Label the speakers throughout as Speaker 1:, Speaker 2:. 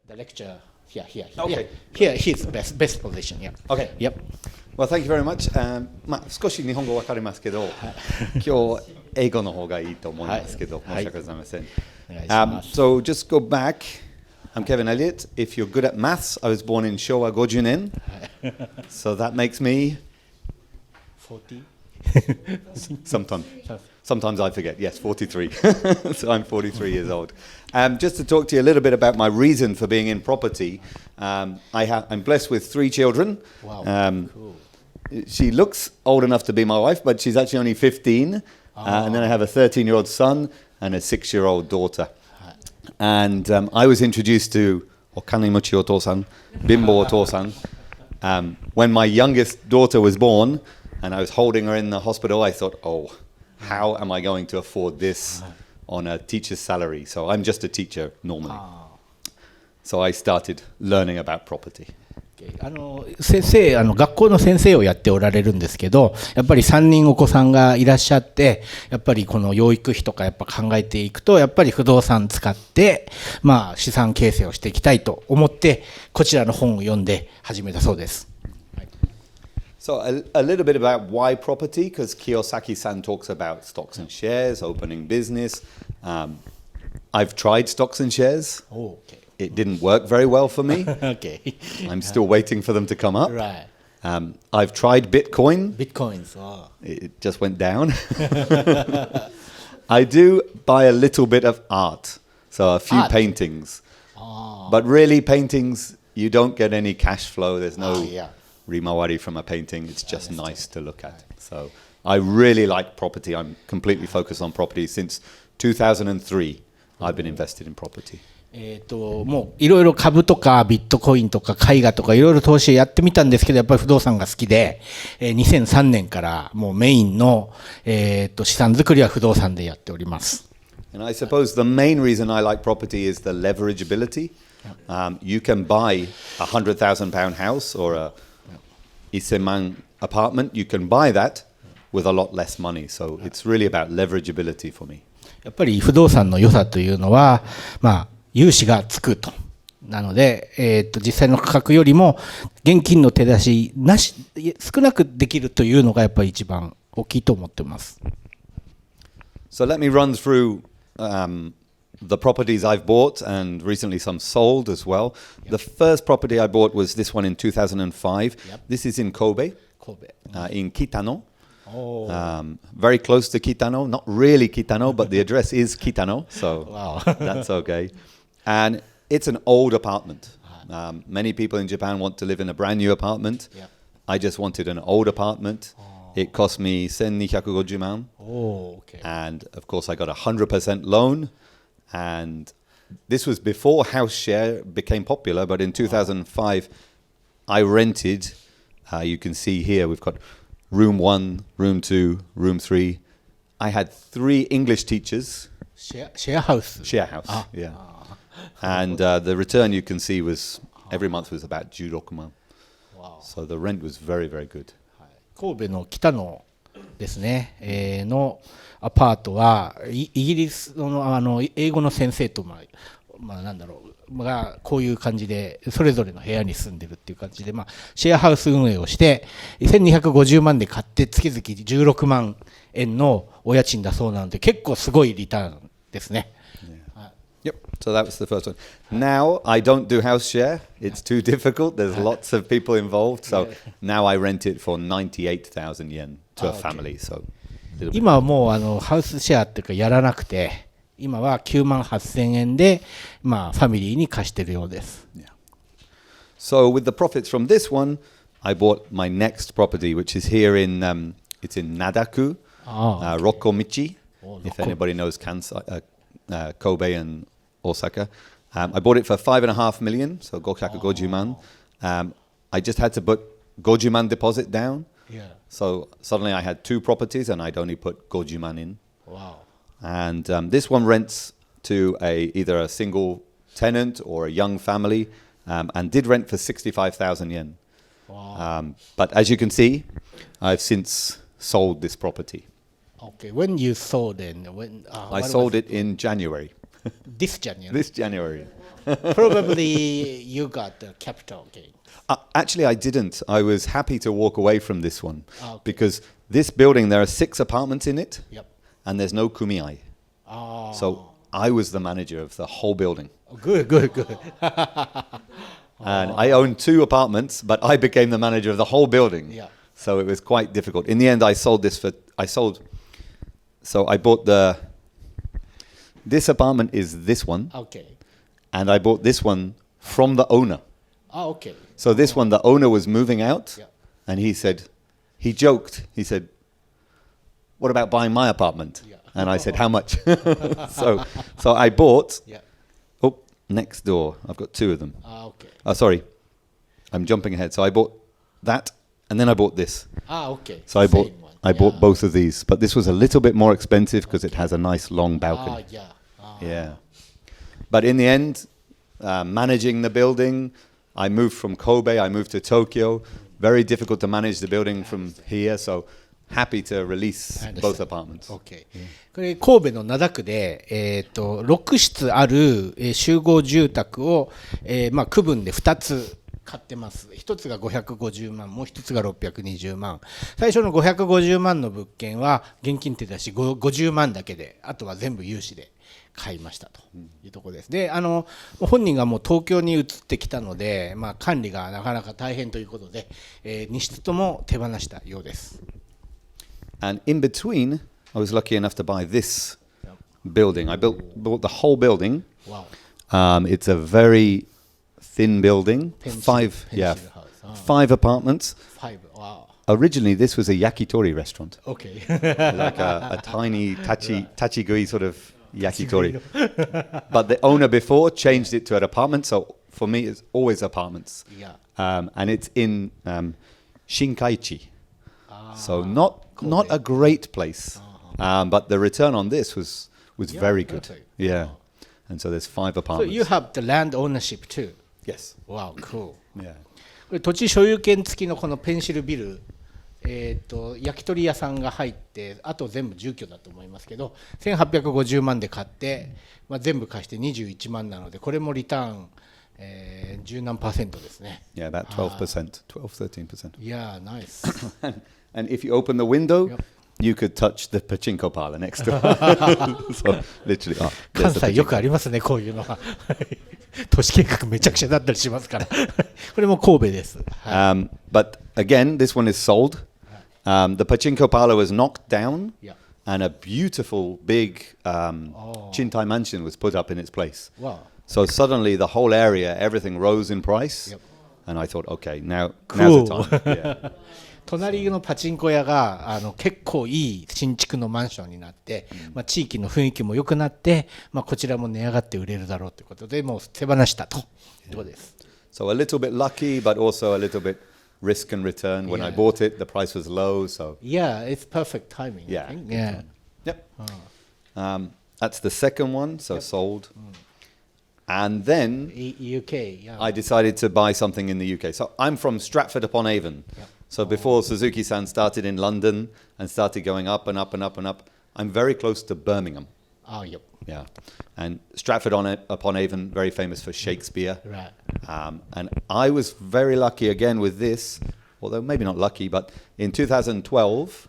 Speaker 1: the lecture here.
Speaker 2: Okay.
Speaker 1: Here is best position. Yeah.
Speaker 2: Okay.
Speaker 1: Yep.
Speaker 2: Well, thank you very much. 少し日本語わかりますけど、今日英語の方がいいと思いますけど、申し訳ございません。So just go back. I'm Kevin Elliott. If you're good at maths, I was born in 昭和50年. So that makes me
Speaker 1: 40.
Speaker 2: Sometimes I forget. Yes, 43. So I'm 43 years old. Just to talk to you a little bit about my reason for being in property. I'm blessed with 3 children.
Speaker 1: Wow. Cool.
Speaker 2: She looks old enough to be my wife, but she's actually only 15. And then I have a 13-year-old son and a 6-year-old daughter. And I was introduced to Okanimuchi Otosan, Bimbo Otosan, when my youngest daughter was born, and I was holding her in the hospital. I thought, how am I going to afford this on a teacher's salary? So I'm just a teacher normally. So I started learning about property.
Speaker 1: 先生、学校の先生をやっておられるんですけど、やっぱり3人お子さんがいらっしゃって、やっぱりこの養育費とかやっぱ考えていくと、やっぱり不動産使って、資産形成をしていきたいと思って、こちらの本を読んで始めたそうです。
Speaker 2: So a little bit about why property, because Kiyosaki-san talks about stocks and shares, opening business. I've tried stocks and shares.
Speaker 1: Okay.
Speaker 2: It didn't work very well for me.
Speaker 1: Okay.
Speaker 2: I'm still waiting for them to come up.
Speaker 1: Right.
Speaker 2: I've tried Bitcoin.
Speaker 1: Bitcoins. Oh.
Speaker 2: It just went down. I do buy a little bit of art, so a few paintings. But really, paintings, you don't get any cash flow. There's no rimawari from a painting. It's just nice to look at. So I really like property. I'm completely focused on property since 2003. I've been invested in property.
Speaker 1: もういろいろ株とかビットコインとか絵画とかいろいろ投資やってみたんですけど、やっぱり不動産が好きで、2003年からもうメインの、資産作りは不動産でやっております。
Speaker 2: And I suppose the main reason I like property is the leverageability. You can buy a £100,000 house or a 1000万 apartment. You can buy that with a lot less money. So it's really about leverageability for me.
Speaker 1: やっぱり不動産の良さというのは、融資がつくと。なので、実際の価格よりも現金の手出しなし、少なくできるというのがやっぱり一番大きいと思ってます。
Speaker 2: So let me run through the properties I've bought and recently some sold as well. The first property I bought was this one in 2005. This is in Kobe, in Kitano. Very close to Kitano, not really Kitano, but the address is Kitano, so that's okay. And it's an old apartment. Many people in Japan want to live in a brand new apartment. I just wanted an old apartment. It cost me 1250万. And of course I got a 100% loan. And this was before house share became popular, but in 2005 I rented, you can see here we've got room 1, room 2, room 3. I had 3 English teachers.
Speaker 1: Share house.
Speaker 2: Share house, yeah. And the return you can see was every month was about 16万. Wow. So the rent was very, very good.
Speaker 1: 神戸の北野ですね、のアパートはイギリスの英語の先生となんだろうがこういう感じでそれぞれの部屋に住んでるっていう感じで、シェアハウス運営をして1250万で買って月々16万円のお家賃だそうなので結構すごいリターンですね。
Speaker 2: Yep. So that was the first one. Now I don't do house share. It's too difficult. There's lots of people involved. So now I rent it for 98,000 yen to a family. So
Speaker 1: 今はもうハウスシェアっていうかやらなくて、今は9万8000円でファミリーに貸してるようです。
Speaker 2: So with the profits from this one, I bought my next property, which is here in it's in Nadaku, Rokkomichi. If anybody knows Kobe and Osaka. I bought it for 5.5 million, so 550万. I just had to put 50万 deposit down. So suddenly I had 2 properties and I'd only put 50万 in.
Speaker 1: Wow.
Speaker 2: And this one rents to either a single tenant or a young family and did rent for 65,000 yen.
Speaker 1: Wow.
Speaker 2: But as you can see, I've since sold this property.
Speaker 1: Okay, when you sold it?
Speaker 2: I sold it in January.
Speaker 1: This January.
Speaker 2: This January.
Speaker 1: Probably you got the capital gain.
Speaker 2: Actually, I didn't. I was happy to walk away from this one because
Speaker 1: Okay.
Speaker 2: this building, there are 6 apartments in it,
Speaker 1: Yep.
Speaker 2: and there's no kumiai. So I was the manager of the whole building.
Speaker 1: Good, good, good.
Speaker 2: And I owned 2 apartments, but I became the manager of the whole building.
Speaker 1: Yeah.
Speaker 2: So it was quite difficult. In the end, I bought this apartment is this one,
Speaker 1: Okay.
Speaker 2: and I bought this one from the owner.
Speaker 1: Okay.
Speaker 2: So this one, the owner was moving out,
Speaker 1: Yeah.
Speaker 2: and he joked, he said, what about buying my apartment?
Speaker 1: Yeah.
Speaker 2: And I said, how much? so I bought,
Speaker 1: Yeah.
Speaker 2: next door, I've got 2 of them.
Speaker 1: Okay.
Speaker 2: Sorry, I'm jumping ahead. So I bought that, and then I bought this.
Speaker 1: Okay.
Speaker 2: So I bought
Speaker 1: Same one.
Speaker 2: bought both of these, but this was a little bit more expensive because it has a nice long balcony.
Speaker 1: Yeah.
Speaker 2: Yeah. But in the end, managing the building, I moved from Kobe, I moved to Tokyo. Very difficult to manage the building from here, so happy to release both apartments.
Speaker 1: Okay. これ神戸の灘区で、6室ある、集合住宅を、区分で2つ買ってます。1つが550万、もう1つが620万。最初の550万の物件は現金手出し50万だけで、あとは全部融資で買いましたというところです。で、本人がもう東京に移ってきたので、管理がなかなか大変ということで、2室とも手放したようです。
Speaker 2: And in between, I was lucky enough to buy this building. I bought the whole building.
Speaker 1: Wow.
Speaker 2: It's a very thin building. Five apartments.
Speaker 1: 5. Wow.
Speaker 2: Originally, this was a yakitori restaurant,
Speaker 1: Okay.
Speaker 2: like a tiny tachigui sort of yakitori. But the owner before changed it to an apartment. So for me, it's always apartments.
Speaker 1: Yeah.
Speaker 2: And it's in Shinkaichi. So not a great place. But the return on this was very good.
Speaker 1: Perfect.
Speaker 2: Yeah. And so there's 5
Speaker 1: So
Speaker 2: apartments.
Speaker 1: you have the land ownership too.
Speaker 2: Yes.
Speaker 1: Wow, cool.
Speaker 2: Yeah.
Speaker 1: これ土地所有権付きのこのペンシルビル、焼き鳥屋さんが入って、あと全部住居だと思いますけど、1850万で買って、全部貸して21万なので、これもリターン、10何%ですね。
Speaker 2: Yeah, about 12%, 12, 13%.
Speaker 1: Yeah, nice.
Speaker 2: And if you open the window,
Speaker 1: Yep.
Speaker 2: you could touch the pachinko parlor next door. So literally,
Speaker 1: 関
Speaker 2: there's the
Speaker 1: 西よく
Speaker 2: pachinko.
Speaker 1: ありますね、こういうのは。都市計画めちゃくちゃだったりしますから。これも神戸です。
Speaker 2: But again, this one is sold. The pachinko parlor was knocked down,
Speaker 1: Yeah.
Speaker 2: and a beautiful big Chintai mansion was put up in its place.
Speaker 1: Wow.
Speaker 2: So suddenly, the whole area, everything rose in price.
Speaker 1: Yep.
Speaker 2: And I thought, okay, now's
Speaker 1: Cool.
Speaker 2: the time. Yeah.
Speaker 1: 隣のパチンコ屋が結構いい新築のマンションになって、地域の雰囲気も良くなって、こちらも値上がって売れるだろうということでもう手放したというところです。
Speaker 2: So a little bit lucky, but also a little bit risk and return. When I
Speaker 1: Yeah.
Speaker 2: bought it, the price was low. So
Speaker 1: Yeah, it's perfect timing.
Speaker 2: Yeah,
Speaker 1: I think.
Speaker 2: good
Speaker 1: Yeah.
Speaker 2: yep. That's the second one. So sold. And then
Speaker 1: UK. Yeah.
Speaker 2: I decided to buy something in the UK. So I'm from Stratford upon Avon.
Speaker 1: Yep.
Speaker 2: So before Suzuki-san started in London and started going up and up and up and up, I'm very close to Birmingham.
Speaker 1: Yep.
Speaker 2: Yeah. And Stratford upon Avon, very famous for Shakespeare.
Speaker 1: Right.
Speaker 2: And I was very lucky again with this, although maybe not lucky, but in 2012,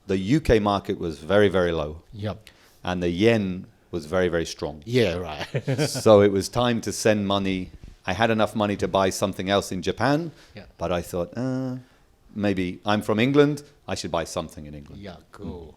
Speaker 2: the UK market was very, very low.
Speaker 1: Yep.
Speaker 2: And the yen was very, very strong.
Speaker 1: Yeah, right.
Speaker 2: So it was time to send money. I had enough money to buy something else in Japan,
Speaker 1: Yeah.
Speaker 2: but I thought, maybe I'm from England, I should buy something in England.
Speaker 1: Yeah, cool.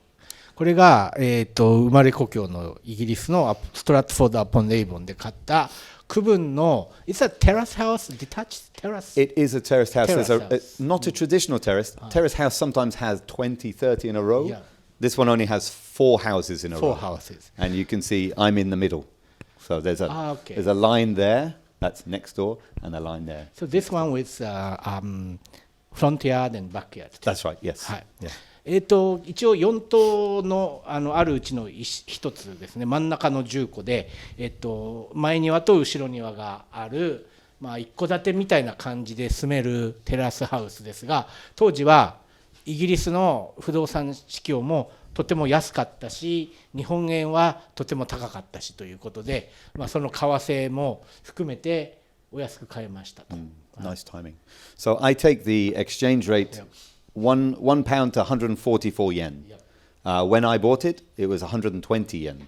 Speaker 1: これが、生まれ故郷のイギリスのストラットフォード・アポン・エイボンで買った区分の It's a terrace house, detached terrace?
Speaker 2: It is a terraced house.
Speaker 1: Terrace
Speaker 2: There's
Speaker 1: house.
Speaker 2: not a traditional terrace. Terrace house sometimes has 20, 30 in a row.
Speaker 1: Yeah.
Speaker 2: This one only has 4 houses in a row.
Speaker 1: 4 houses.
Speaker 2: And you can see I'm in the middle. So there's
Speaker 1: Okay.
Speaker 2: there's a line there, that's next door, and a line there.
Speaker 1: So this one with front yard and backyard.
Speaker 2: That's right, yes.
Speaker 1: はい。
Speaker 2: Yeah.
Speaker 1: 一応4棟のあるうちの1つですね、真ん中の10戸で、前庭と後ろ庭がある、一戸建てみたいな感じで住めるテラスハウスですが、当時はイギリスの不動産市況もとても安かったし、日本円はとても高かったしということで、その為替も含めてお安く買えましたと。
Speaker 2: Nice timing. So I take the exchange rate one pound to 144 yen. When I bought it, it was 120 yen.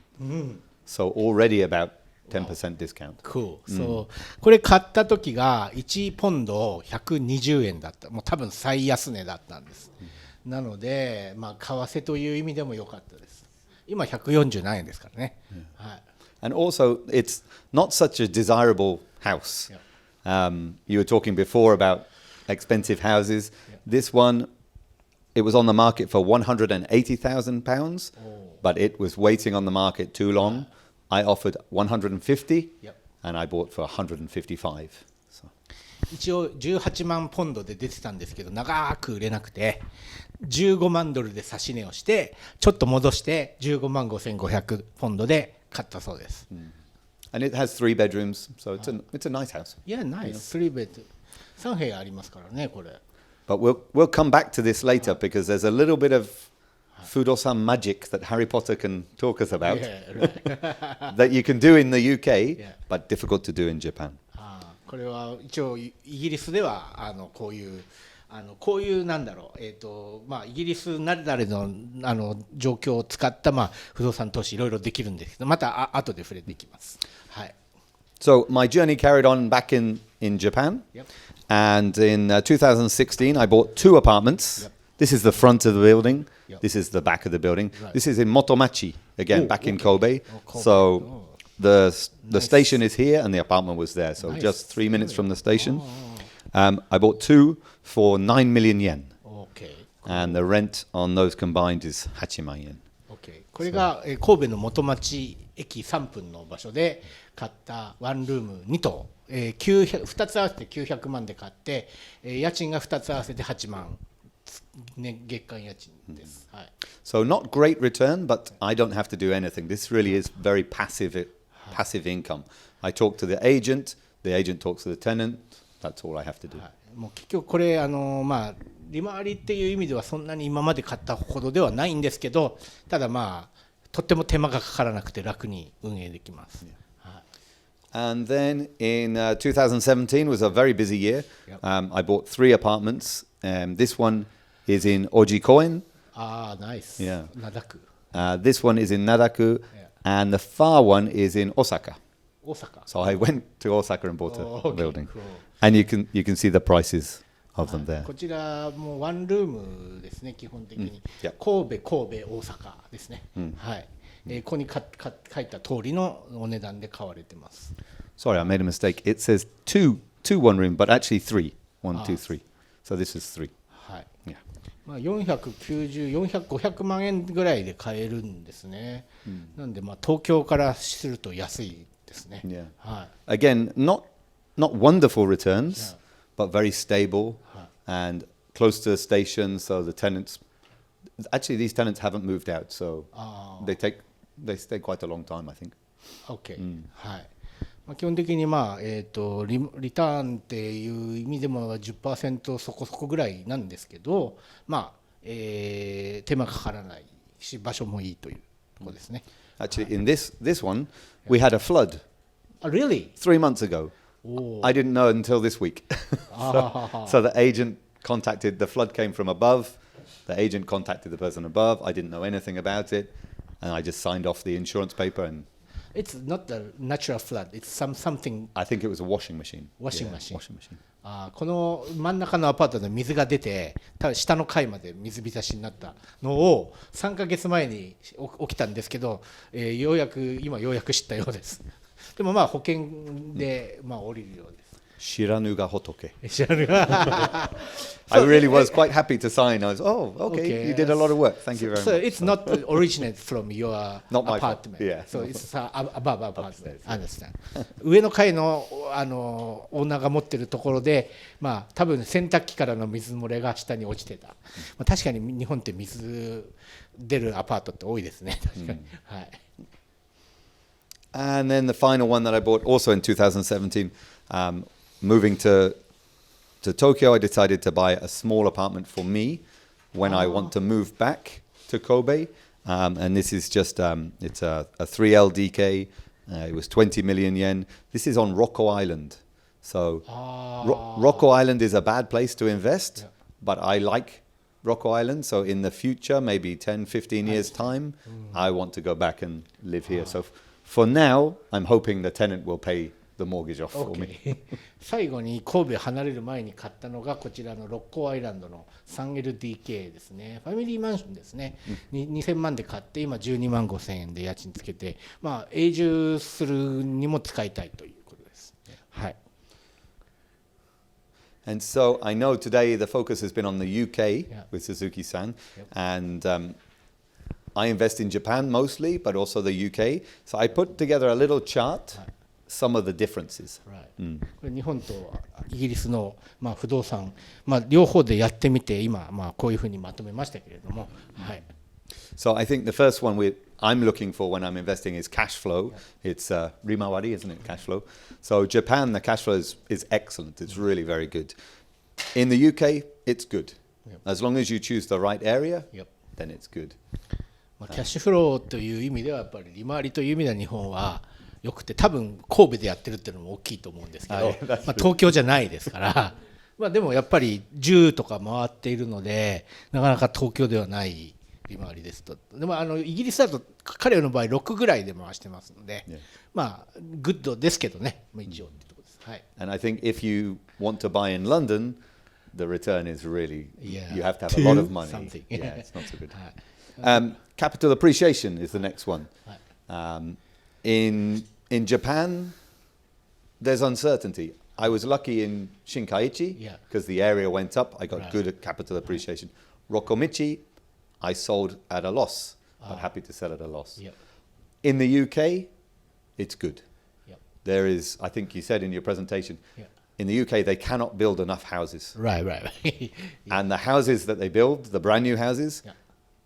Speaker 2: So already about 10% discount.
Speaker 1: Cool. So これ買った時が1ポンド120円だった。もう多分最安値だったんです。なので、為替という意味でも良かったです。今147円ですからね。はい。
Speaker 2: And also, it's not such a desirable house. You were talking before about expensive houses. This one, it was on the market for £180,000, but it was waiting on the market too long. I offered 150, and I bought for 155.
Speaker 1: 一応18万ポンドで出てたんですけど、長く売れなくて15万ドルで差し値をして、ちょっと戻して15万5500ポンドで買ったそうです。
Speaker 2: And it has 3 bedrooms, so it's a nice house.
Speaker 1: Yeah, nice. 3 bed. 3部屋ありますからね、これ。
Speaker 2: But we'll come back to this later because there's a little bit of Fudosan magic that Harry Potter can talk us about that you can do in the UK, but difficult to do in Japan.
Speaker 1: これは一応イギリスではこういうなんだろう、イギリスなれなれの状況を使った不動産投資いろいろできるんですけど、また後で触れていきます。はい。
Speaker 2: So my journey carried on back in Japan, and in 2016 I bought 2 apartments. This is the front of the building. This is the back of the building. This is in Motomachi, again back in Kobe. So the station is here and the apartment was there. So just 3 minutes from the station. I bought 2 for 9 million yen. And the rent on those combined is 8万円。
Speaker 1: これが神戸の元町駅3分の場所で買ったワンルーム2棟、2つ合わせて900万で買って、家賃が2つ合わせて8万、月間家賃です。はい。
Speaker 2: So not great return, but I don't have to do anything. This really is very passive income. I talk to the agent talks to the tenant. That's all I have to do.
Speaker 1: もう結局これ利回りっていう意味ではそんなに今まで買ったほどではないんですけど、ただとっても手間がかからなくて楽に運営できます。
Speaker 2: And then in 2017 was a very busy year. I bought 3 apartments. This one is in Ojikoen.
Speaker 1: Nice.
Speaker 2: Yeah.
Speaker 1: Nadaku.
Speaker 2: This one is in Nadaku, and the far one is in Osaka.
Speaker 1: Osaka.
Speaker 2: So I went to Osaka and bought a building.
Speaker 1: Cool.
Speaker 2: And you can see the prices of them there.
Speaker 1: こちらもワンルームですね、基本的に。神戸、大阪ですね。はい。ここに書いた通りのお値段で買われてます。
Speaker 2: Sorry, I made a mistake. It says two one room, but actually 3. 1, 2, 3. So this is 3.
Speaker 1: はい。500万円ぐらいで買えるんですね。なんで東京からすると安いですね。
Speaker 2: はい。Again, not wonderful returns, but very stable and close to the station. So the tenants, actually, these tenants haven't moved out, so they stay quite a long time, I think.
Speaker 1: Okay. はい。基本的にリターンっていう意味でも 10% そこそこぐらいなんですけど、手間かからないし場所もいいというところですね。
Speaker 2: Actually, in this one, we had a flood.
Speaker 1: Really?
Speaker 2: 3 months ago. I didn't know until this week. So the agent contacted, the flood came from above. The agent contacted the person above. I didn't know anything about it. And I just signed off the insurance paper. And
Speaker 1: it's not the natural flood. It's something.
Speaker 2: I think it was a washing machine.
Speaker 1: Washing machine.
Speaker 2: こ
Speaker 1: の真ん中のアパートで水が出て、下の階まで水浸しになったのを3ヶ月前に起きたんですけど、今ようやく知ったようです。でも保険で降りるようです。
Speaker 2: 知らぬが仏。
Speaker 1: 知らぬが。
Speaker 2: I really was quite happy to sign. I was, okay, you did a lot of work. Thank you very much.
Speaker 1: So it's not originated from your apartment.
Speaker 2: Yeah.
Speaker 1: So it's above apartment. I understand. 上の階のオーナーが持ってるところで、多分洗濯機からの水漏れが下に落ちてた。確かに日本って水出るアパートって多いですね。確かに。はい。
Speaker 2: And then the final one that I bought also in 2017, moving to Tokyo, I decided to buy a small apartment for me when I want to move back to Kobe. And this is just it's a 3LDK. It was 20 million yen. This is on Rocco Island. So Rocco Island is a bad place to invest, but I like Rocco Island. So in the future, maybe 10, 15 years time, I want to go back and live here. So for now, I'm hoping the tenant will pay the mortgage off for me.
Speaker 1: 最後に神戸離れる前に買ったのがこちらのロッコアイランドの 3LDK ですね。ファミリーマンションですね。2000万で買って今12万5千円で家賃つけて、永住するにも使いたいということです。はい。
Speaker 2: And so I know today the focus has been on the UK with Suzuki-san, and I invest in Japan mostly, but also the UK. So I put together a little chart, some of the differences.
Speaker 1: これ日本とイギリスの不動産、両方でやってみて今こういうふうにまとめましたけれども、はい。
Speaker 2: So I think the first one I'm looking for when I'm investing is cash flow. It's rimawari, isn't it? Cash flow. So Japan, the cash flow is excellent. It's really very good. In the UK, it's good. As long as you choose the right area, then it's good.
Speaker 1: キャッシュフローという意味ではやっぱり利回りという意味では日本はよくて、多分神戸でやってるっていうのも大きいと思うんですけど、東京じゃないですからでもやっぱり10とか回っているのでなかなか東京ではない利回りですと。でもイギリスだと彼の場合6ぐらいで回してますので、グッドですけどね、一応ってところです。はい。
Speaker 2: And I think if you want to buy in London, the return is really you have to have a lot of money. Yeah, it's not so good. Capital appreciation is the next one. In Japan, there's uncertainty. I was lucky in Shinkaichi because the area went up. I got good at capital appreciation. Rokkomichi, I sold at a loss, but happy to sell at a loss. In the UK, it's good. There is, I think you said in your presentation, in the UK they cannot build enough houses.
Speaker 1: Right.
Speaker 2: And the houses that they build, the brand new houses,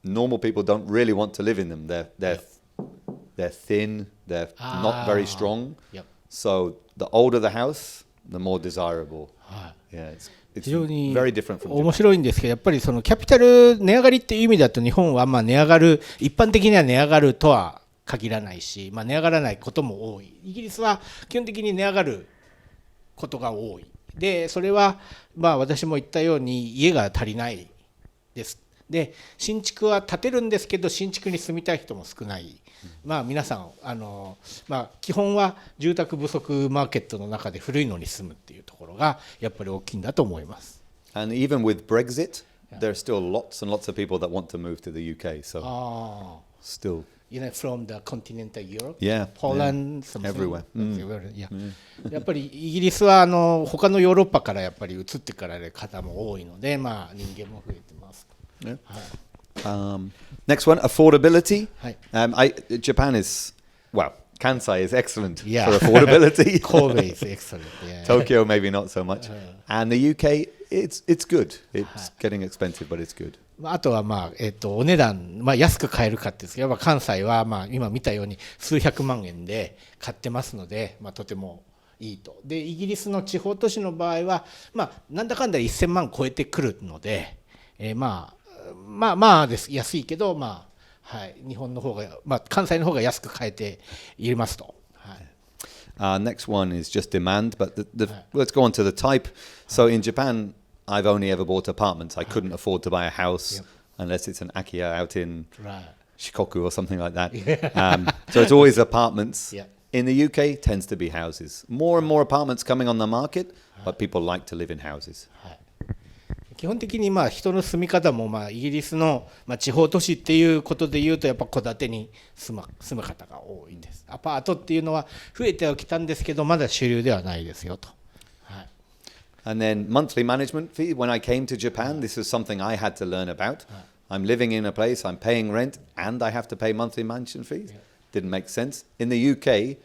Speaker 2: normal people don't really want to live in them. They're thin, they're not very strong. So the older the house, the more desirable. It's very different from Japan.
Speaker 1: 面白いんですけど、やっぱりそのキャピタル値上がりっていう意味だと日本は値上がる、一般的には値上がるとは限らないし、値上がらないことも多い。イギリスは基本的に値上がることが多い。でそれは私も言ったように家が足りないです。で新築は建てるんですけど新築に住みたい人も少ない。皆さん基本は住宅不足マーケットの中で古いのに住むっていうところがやっぱり大きいんだと思います。
Speaker 2: And even with Brexit, there are still lots and lots of people that want to move to the UK. So still,
Speaker 1: from the continental Europe,
Speaker 2: Poland,
Speaker 1: everywhere. やっぱりイギリスは他のヨーロッパからやっぱり移ってからる方も多いので、人間も増えてます。
Speaker 2: Next one, affordability. Japan is, Kansai is excellent for affordability.
Speaker 1: Kobe is excellent.
Speaker 2: Tokyo maybe not so much. And the UK, it's good. It's getting expensive, but it's good.
Speaker 1: あとはお値段、安く買えるかっていうんですけど、関西は今見たように数百万円で買ってますので、とてもいいと。でイギリスの地方都市の場合はなんだかんだ1000万超えてくるので、です安いけど日本の方が関西の方が安く買えていますと。
Speaker 2: Next one is just demand, but let's go on to the type. So in Japan, I've only ever bought apartments. I couldn't afford to buy a house unless it's an Akiya out in Shikoku or something like that. So it's always apartments. In the UK, tends to be houses. More and more apartments coming on the market, but people like to live in houses.
Speaker 1: 基本的に人の住み方もイギリスの地方都市っていうことでいうとやっぱ戸建てに住む方が多いんです。アパートっていうのは増えてはきたんですけどまだ主流ではないですよと。
Speaker 2: And then monthly management fee. When I came to Japan, this was something I had to learn about. I'm living in a place, I'm paying rent, and I have to pay monthly management fees. Didn't make sense. In the UK,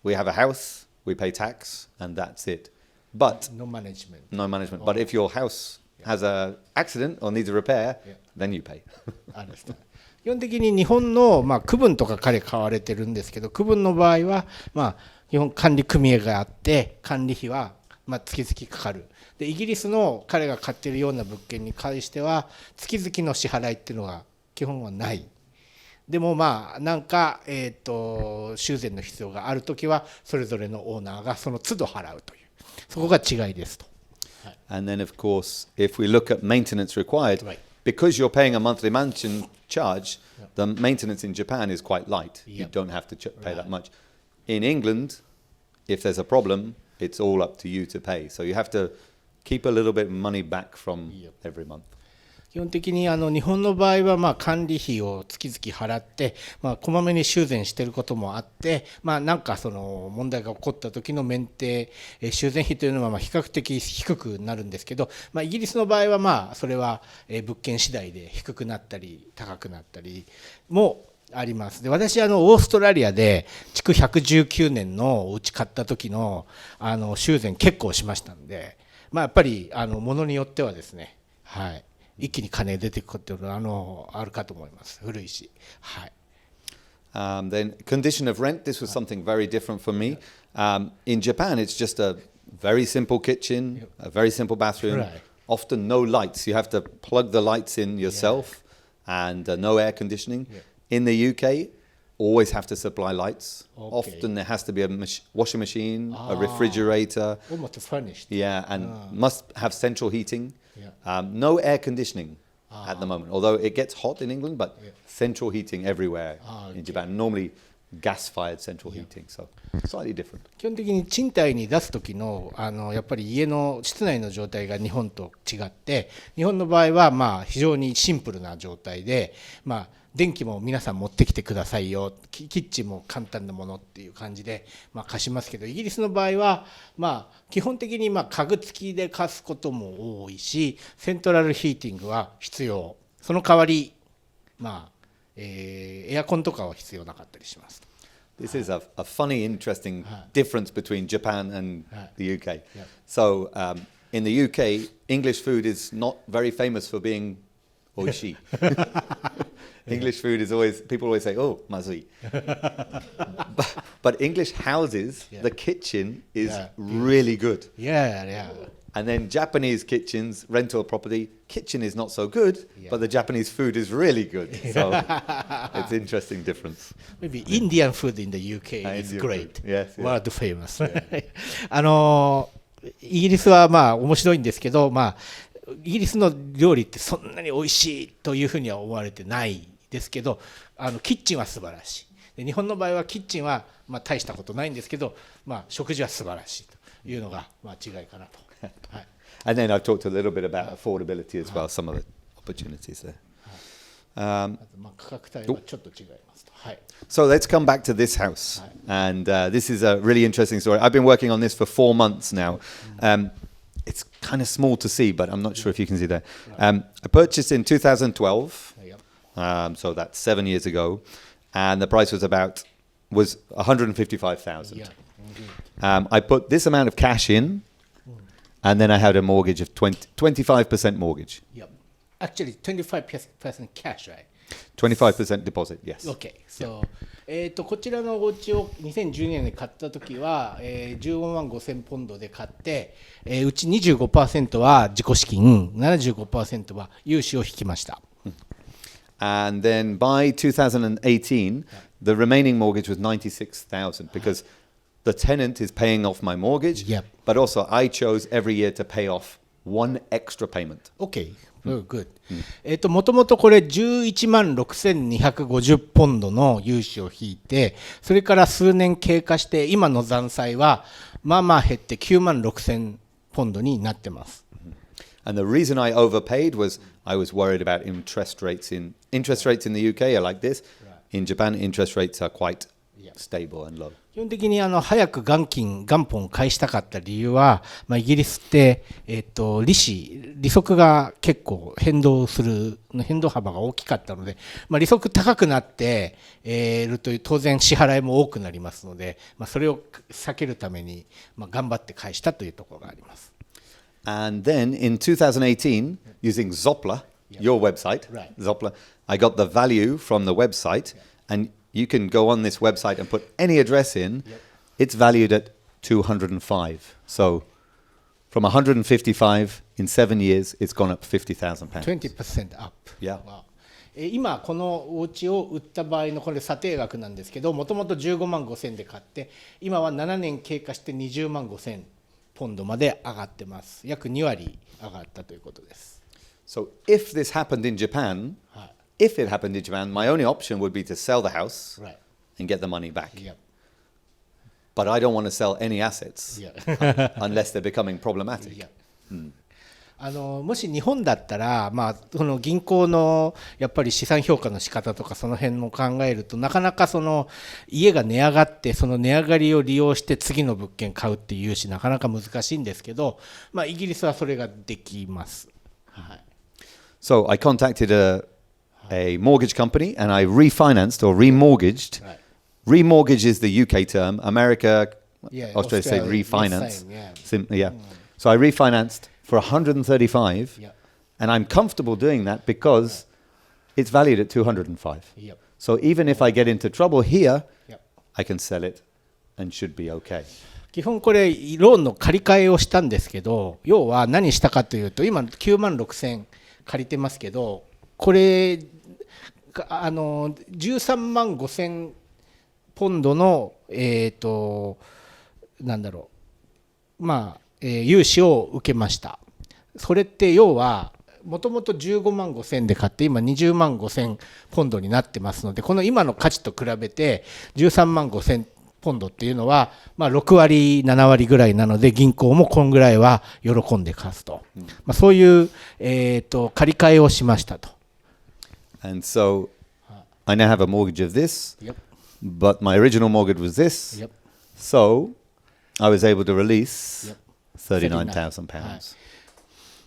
Speaker 2: we have a house, we pay tax, and that's it. But
Speaker 1: no management.
Speaker 2: But if your house has an accident or needs a repair, then you pay.
Speaker 1: 基本的に日本の区分とか彼買われてるんですけど、区分の場合は基本管理組合があって管理費は月々かかる。でイギリスの彼が買っているような物件に関しては月々の支払いっていうのが基本はないでもまあなんか、修繕の必要があるときはそれぞれのオーナーがその都度払うという、そこが違いですと。
Speaker 2: And then, of course, if we look at maintenance required,
Speaker 1: Right.
Speaker 2: because you're paying a monthly mansion charge, the maintenance in Japan is quite light. You
Speaker 1: Yep.
Speaker 2: don't have to pay that
Speaker 1: Right.
Speaker 2: much. In England, if there's a problem, it's all up to you to pay. So you have to keep a little bit of money back from
Speaker 1: Yep.
Speaker 2: every month.
Speaker 1: 基本的に日本の場合はまあ管理費を月々払って、まあ、こまめに修繕していることもあって、まあ、なんかその問題が起こった時のメンテ修繕費というのはまあ比較的低くなるんですけど、まあ、イギリスの場合はまあそれは物件次第で低くなったり高くなったりもあります。で、私オーストラリアで築119年のお家買った時の修繕結構しましたんで、まあ、やっぱりものによってはですね、はい、一気に金出てくるっていうのはあるかと思います。古いし、はい。
Speaker 2: Then condition of rent. This was something very different for me. In Japan, it's just a very simple kitchen, a very simple bathroom.
Speaker 1: Right.
Speaker 2: Often no lights. You have to plug the lights in yourself, and no air conditioning.
Speaker 1: Yeah.
Speaker 2: In the UK, always have to supply lights.
Speaker 1: Okay.
Speaker 2: Often there has to be a washing machine, a refrigerator.
Speaker 1: Almost furnished.
Speaker 2: Yeah, and must have central heating.
Speaker 1: Yeah.
Speaker 2: No air conditioning at the moment, although it gets hot in England, but central heating everywhere in Japan. Normally gas-fired central heating, so slightly different.
Speaker 1: 基本的に賃貸に出す時のやっぱり家の室内の状態が日本と違って、日本の場合はまあ非常にシンプルな状態で、まあ電気も皆さん持ってきてくださいよ、キッチンも簡単なものっていう感じでまあ貸しますけど、イギリスの場合はまあ基本的にまあ家具付きで貸すことも多いし、セントラルヒーティングは必要。その代わりまあエアコンとかは必要なかったりします。
Speaker 2: This is a funny, interesting difference between Japan and the UK.
Speaker 1: Yeah.
Speaker 2: So in the UK, English food is not very famous for being oishi. English food is always, people always say, oh, mazui. But English houses, the kitchen is really good.
Speaker 1: Yeah, yeah.
Speaker 2: And then Japanese kitchens, rental property, kitchen is not so good, but the Japanese food is really good. So it's an interesting difference.
Speaker 1: Maybe Indian food in the UK is
Speaker 2: Indian
Speaker 1: great.
Speaker 2: food. Yes, yes.
Speaker 1: World famous. イギリスはまあ面白いんですけど、まあイギリスの料理ってそんなに美味しいというふうには思われてないですけど、キッチンは素晴らしい。で、日本の場合はキッチンはまあ大したことないんですけど、まあ食事は素晴らしいというのがまあ違いかなと。はい。
Speaker 2: And then I've talked a little bit about affordability as well, some of the opportunities there.
Speaker 1: まあ価格帯はちょっと違いますと。はい。
Speaker 2: So let's come back to this house. And this is a really interesting story. I've been working on this for 4 months now. It's kind of small to see, but I'm not sure if you can see that. I purchased in 2012, so that's 7 years ago, and the price was 155,000. I put this amount of cash in, and then I had a mortgage of 25% mortgage.
Speaker 1: Yep. Actually, 25% cash, right?
Speaker 2: 25% deposit, yes.
Speaker 1: Okay. So, こちらのお家を2012年に買った時は、15万5000ポンドで買って、うち 25% は自己資金、75% は融資を引きました。
Speaker 2: And then by 2018, the remaining mortgage was 96,000 because the tenant is paying off my mortgage, but also I chose every year to pay off one extra payment.
Speaker 1: Okay, very good. もともとこれ11万6250ポンドの融資を引いて、それから数年経過して今の残債はまあまあ減って9万6000ポンドになってます。
Speaker 2: And the reason I overpaid was I was worried about interest rates in the UK are like this. In Japan, interest rates are quite stable and low.
Speaker 1: 基本的に早く元本を返したかった理由は、まあ、イギリスって、利息が結構変動幅が大きかったので、まあ、利息高くなっているという当然支払いも多くなりますので、まあ、それを避けるために、まあ、頑張って返したというところがあります。
Speaker 2: And then in 2018, using Zoopla, your website, Zoopla, I got the value from the website, and you can go on this website and put any address in. It's valued at 205. So from 155 in 7 years, it's gone up £50,000.
Speaker 1: 20% up.
Speaker 2: Yeah.
Speaker 1: Wow. 今このお家を売った場合のこれ査定額なんですけど、もともと15万5千で買って、今は7年経過して20万5千ポンドまで上がってます。約2割上がったということです。
Speaker 2: So if this happened in Japan, if it happened in Japan, my only option would be to sell the house and get the money back. But I don't want to sell any assets unless they're becoming problematic.
Speaker 1: もし日本だったら、その銀行のやっぱり資産評価の仕方とかその辺も考えると、なかなかその家が値上がって、その値上がりを利用して次の物件買うっていうし、なかなか難しいんですけど、イギリスはそれができます。
Speaker 2: So I contacted a mortgage company and I refinanced or remortgaged. Remortgage is the UK term. America, Australia say refinance. So I refinanced for 135, and I'm comfortable doing that because it's valued at 205. So even if I get into trouble here, I can sell it and should be okay.
Speaker 1: 基本これローンの借り換えをしたんですけど、要は何したかというと、今9万6千借りてますけど、これ13万5千ポンドの融資を受けました。それって要はもともと15万5千で買って今20万5千ポンドになってますので、この今の価値と比べて13万5千ポンドっていうのは6割7割ぐらいなので、銀行もこんぐらいは喜んで貸すと、そういう借り換えをしましたと。
Speaker 2: And so I now have a mortgage of this, but my original mortgage was this. So I was able to release £39,000.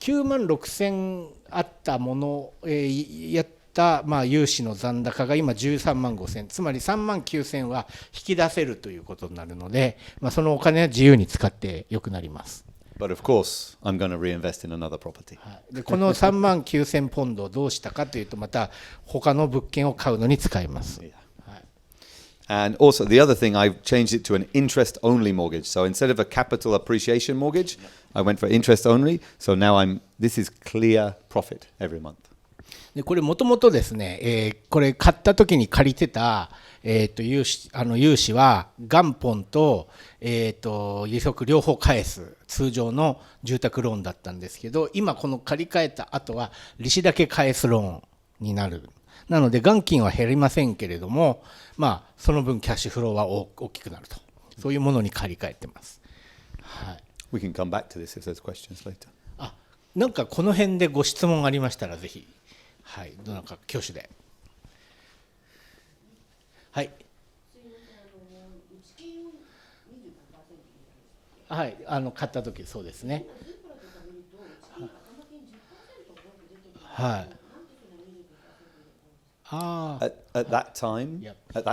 Speaker 1: 9万6千あったもの、やった融資の残高が今13万5千、つまり3万9千は引き出せるということになるので、そのお金は自由に使ってよくなります。
Speaker 2: But of course, I'm going to reinvest in another property.
Speaker 1: でこの3万9千ポンドをどうしたかというと、また他の物件を買うのに使います。
Speaker 2: And also, the other thing, I've changed it to an interest-only mortgage. So instead of a capital appreciation mortgage, I went for interest-only. So now this is clear profit every month.
Speaker 1: でこれもともとですね、これ買った時に借りてた、融資は元本と、利息両方返す通常の住宅ローンだったんですけど、今この借り換えた後は利子だけ返すローンになる。なので元金は減りませんけれども、その分キャッシュフローは大きくなると、そういうものに借り換えてます。
Speaker 2: We can come back to this if there's questions later.
Speaker 1: なんかこの辺でご質問ありましたらぜひ、どなたか挙手で。買った時そうですね。
Speaker 2: At that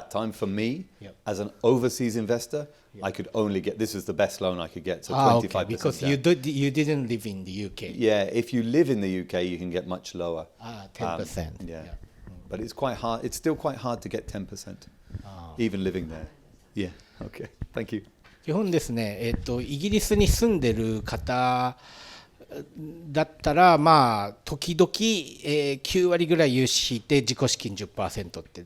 Speaker 2: time for me, as an overseas investor, I could only get, this was the best loan I could get, so 25%.
Speaker 1: Because you didn't live in the UK.
Speaker 2: Yeah, if you live in the UK, you can get much lower.
Speaker 1: 10%.
Speaker 2: But it's quite hard. It's still quite hard to get 10%, even living there. Yeah, okay. Thank you.
Speaker 1: 基本ですね、イギリスに住んでる方だったら、時々、9割ぐらい融資引いて自己資金 10% って、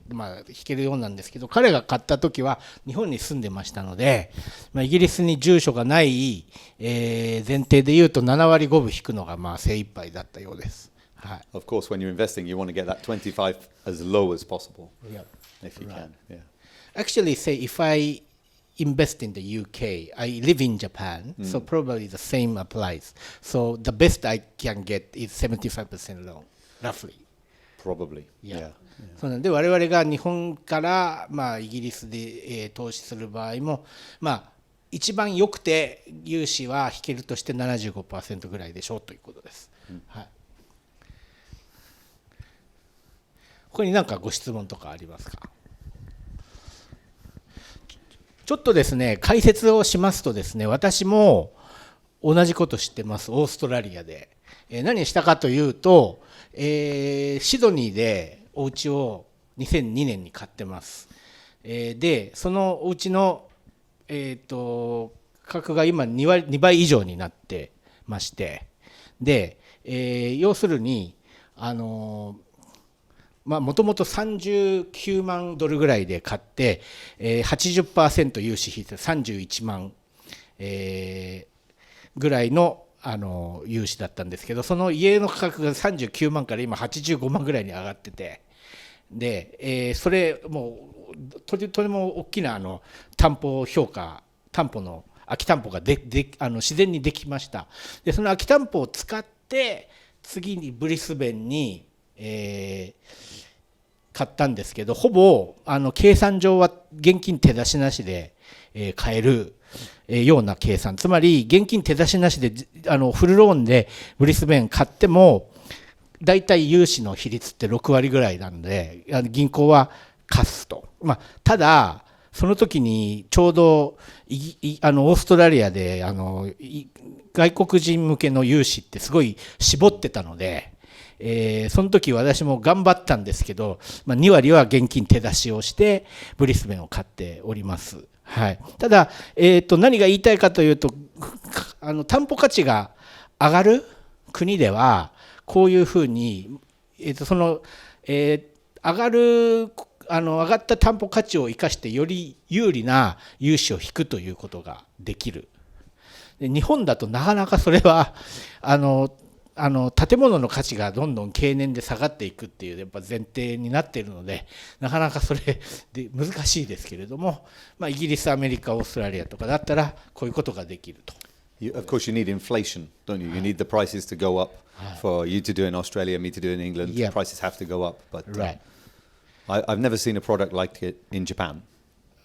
Speaker 1: 引けるようなんですけど、彼が買った時は日本に住んでましたので、イギリスに住所がない、前提でいうと7割5分引くのが精一杯だったようです。
Speaker 2: Of course, when you're investing, you want to get that 25 as low as possible, if you can.
Speaker 1: Actually, say if I invest in the UK, I live in Japan, so probably the same applies. So the best I can get is 75% loan, roughly.
Speaker 2: Probably,
Speaker 1: yeah. そうなんで我々が日本からイギリスで投資する場合も一番良くて融資は引けるとして 75% ぐらいでしょうということです。ここに何かご質問とかありますか？ちょっとですね、解説をしますとですね、私も同じこと知ってます、オーストラリアで。何したかというと、シドニーでお家を2002年に買ってます。で、そのお家の、価格が今2倍以上になってまして、で、要するに、もともと39万ドルぐらいで買って、80% 融資引いて31万、ぐらいの融資だったんですけど、その家の価格が39万から今85万ぐらいに上がってて、で、それもうとても大きな担保の空き担保が自然にできました。でその空き担保を使って次にブリスベンに、買ったんですけど、ほぼ計算上は現金手出しなしで、買えるような計算、つまり現金手出しなしでフルローンでブリスベン買ってもだいたい融資の比率って6割ぐらいなんで、銀行は貸すと。ただその時にちょうどオーストラリアで外国人向けの融資ってすごい絞ってたので、その時私も頑張ったんですけど、2割は現金手出しをしてブリスベンを買っております。はい、ただ、何が言いたいかというと、担保価値が上がる国ではこういうふうに、上がった担保価値を生かしてより有利な融資を引くということができる。で日本だとなかなかそれは建物の価値がどんどん経年で下がっていくっていうやっぱ前提になっているので、なかなかそれで難しいですけれども、イギリス、アメリカ、オーストラリアとかだったらこういうことができると。
Speaker 2: Of course, you need inflation, don't you? You need the prices to go up for you to do in Australia, me to do in England.
Speaker 1: Yeah.
Speaker 2: Prices have to go up, but
Speaker 1: Right.
Speaker 2: I've never seen a product like it in Japan.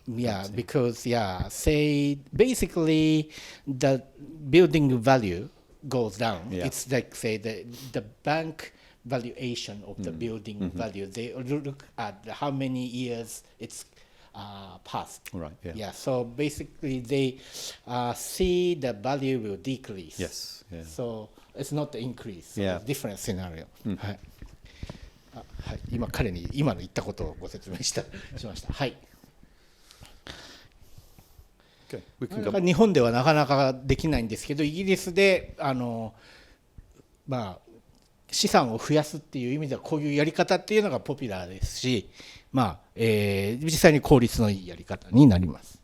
Speaker 1: Yeah, because say basically the building value goes down.
Speaker 2: Yeah.
Speaker 1: It's like say the bank valuation of the building value. They look at how many years it's past.
Speaker 2: Right. Yeah.
Speaker 1: Yeah. So basically they see the value will decrease.
Speaker 2: Yes. Yeah.
Speaker 1: So it's not the increase. So
Speaker 2: Yeah.
Speaker 1: it's different scenario. はい。はい。今彼に今の言ったことをご説明しました。はい。日本ではなかなかできないんですけど、イギリスで資産を増やすっていう意味ではこういうやり方っていうのがポピュラーですし、実際に効率のいいやり方になります。